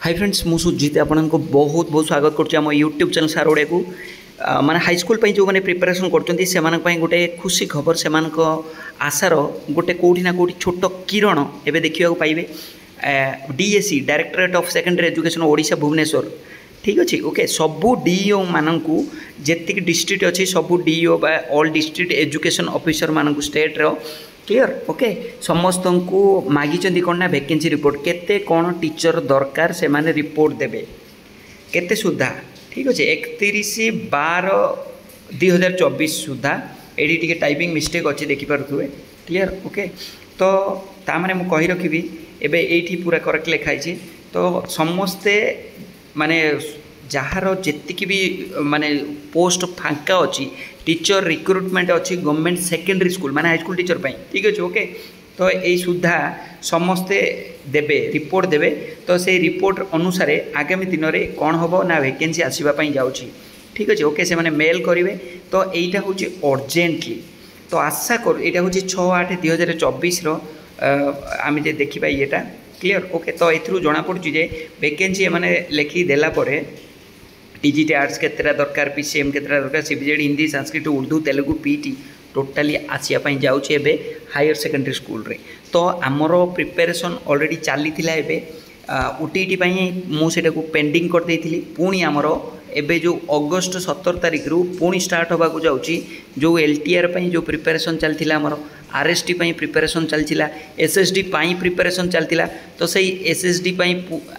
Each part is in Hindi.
हाय फ्रेंड्स मु सुजित आपको बहुत बहुत स्वागत करुँच यूट्यूब चैनल सार ओडिया को माने हाई स्कूल जो मैंने प्रिपेरेसन कर गोटे खुशी खबर से आशार गोटे कौटी ना कौटी छोट किरण एवं देखा पाइबे DSC directorate of secondary education Odisha Bhubaneswar ठीक अच्छे ओके सबू डीईओ मानू जी डिस्ट्रिक्ट अच्छी सबू डीईओ बा ऑल डिस्ट्रिक्ट एजुकेशन ऑफिसर मानू स्टेट रो क्लियर ओके समस्त को मागिचंदी कौन ना वैकेंसी रिपोर्ट केते कौन टीचर दरकार से माने रिपोर्ट देबे केते सुधा ठीक अच्छे 31/12/2024 सुधा एडी टिके टाइपिंग मिस्टेक अच्छे देखिपे क्लियर ओके तो तामाने मु कहि रखिबी एबे एठी पूरा करेक्ट लिखाई तो समस्ते माने जार जी भी माने पोस्ट फांका अच्छी टीचर रिक्रुटमेंट अच्छी गवर्नमेंट सेकेंडरी स्कूल माने हाई स्कूल टीचर ठीक अच्छे ओके तो यही सुधा समस्ते देबे रिपोर्ट देबे तो से रिपोर्ट अनुसार आगामी दिन में कौन हम ना वैकेंसी आसवाई जाऊँगी ठीक अच्छे ओके से माने मेल करेंगे तो यहीटा हूँ अर्जेंटली तो आशा कर यहाँ हूँ 6/8/2024 आम देखा येटा क्लियर ओके तो ये जना पड़ी जे वैकेंसी मैंने लिखी देलापर टीजीटी आर्ट्स केतरा दरकार पीसीएम केतरा दरकार CBZ Hindi Sanskrit Urdu Telugu PT totally आसापी जाऊँचे हायर सेकेंडरी स्कूल रे तो आमर प्रिपेरेसन ऑलरेडी चली ओटीटी मुझे पेंडिंग कर देती पुणी आमर एबे जो अगस्ट 17 तारिख रु पुणी स्टार्ट होगा जाऊँगी जो एलटीआर जो प्रिपेरेसन चलता आमर आरएसटी प्रिपेरेसन चलता एसएसडी प्रिपेरेसन चलता तो सही एसएसडी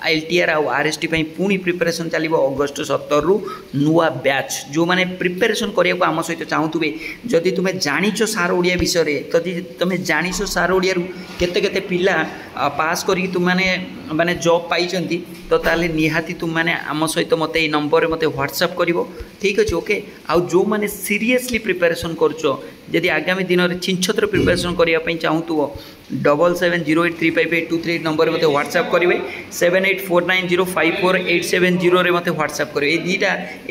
एलटीआर आउ आरएसटी पुणी प्रिपेरेसन चलो अगस्ट 17 रु नुआ बैच जो मैंने प्रिपेरेसन करने आम सहित चाहूबे जदि तुम्हें जानिछ सार ओडिया विषय तो तुम्हें जानिछ सार ओडिया केते केते पिला पास करी तुमने माने जॉब पाई तो ताले निहाती तुमने आम सहित मत नंबर मत व्हाट्सएप कर ठीक अच्छे ओके आउ जो मैंने सीरियसली प्रिपेरेसन करी आगामी दिन में छिंछत्र प्रिपेरेसन करने चाहूँ 7708358238 नंबर मत व्हाट्सएप करेंगे 7849054870 रे मत व्हाट्सएप करेंगे ये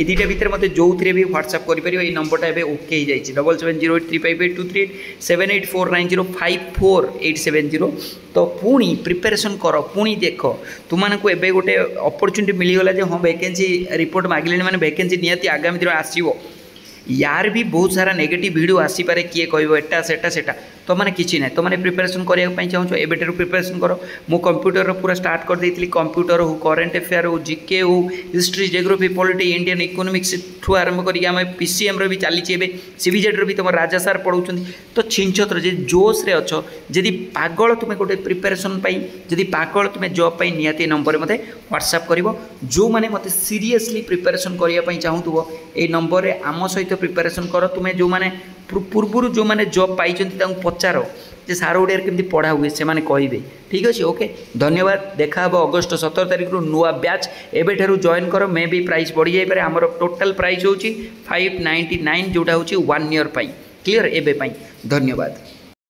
दुटा भितर मत जो थे भी व्हाट्सएप करेंगे ये नंबरटा एवं ओके हो जाए 7708358238 7849054870 तो पुणी प्रिपेरेसन कर पुणी देख तुमको एवं गोटे अपॉर्चुनिटी मिलगला हाँ वैकेंसी रिपोर्ट मागिले मैंने वैकेंसी निहाती आगामी दिन आसो यार भी बहुत सारा नेगेटिव वीडियो आसीपे किए कह एटा सेटा तो मैंने किसी ना तो मैंने प्रिपेरेसन करने चाहूँ एबेटर प्रिपेरेसन कर मु कंप्यूटर पूरा स्टार्ट कर देती कंप्यूटर हो करेन्ट अफेयर हो जीके हो history geography polity Indian economics ठू आरंभ कर पीसीएम री चली सीबीजेड भी तुम राजा सार पढ़ाऊँ तो छिंछत्र जे जोश रे अच्छ जदि पागल तुम्हें गोटे प्रिपेरेसन जदि पागल तुम्हें जॉब पाई निहाती नंबर मत व्हाट्सएप कर जो मैंने मत सीरियसली प्रिपेरेसन करने चाहूँ ये नंबर आम सहित प्रिपेरेसन कर तुम्हें जो मैंने पूर्व जो मैंने जॉब पाई पचार जे सार ओडिया केमती पढ़ा हुए से माने कहिबे ठीक अच्छे ओके धन्यवाद देखा अगस्ट 17 तारिख रु नुआ बैच एबेठारु जॉइन कर मे भी प्राइस बढ़ी जाई पारे हमर टोटल प्राइस होची 599 जोटा होची 1 ईयर पाई क्लियर एबे पाई धन्यवाद।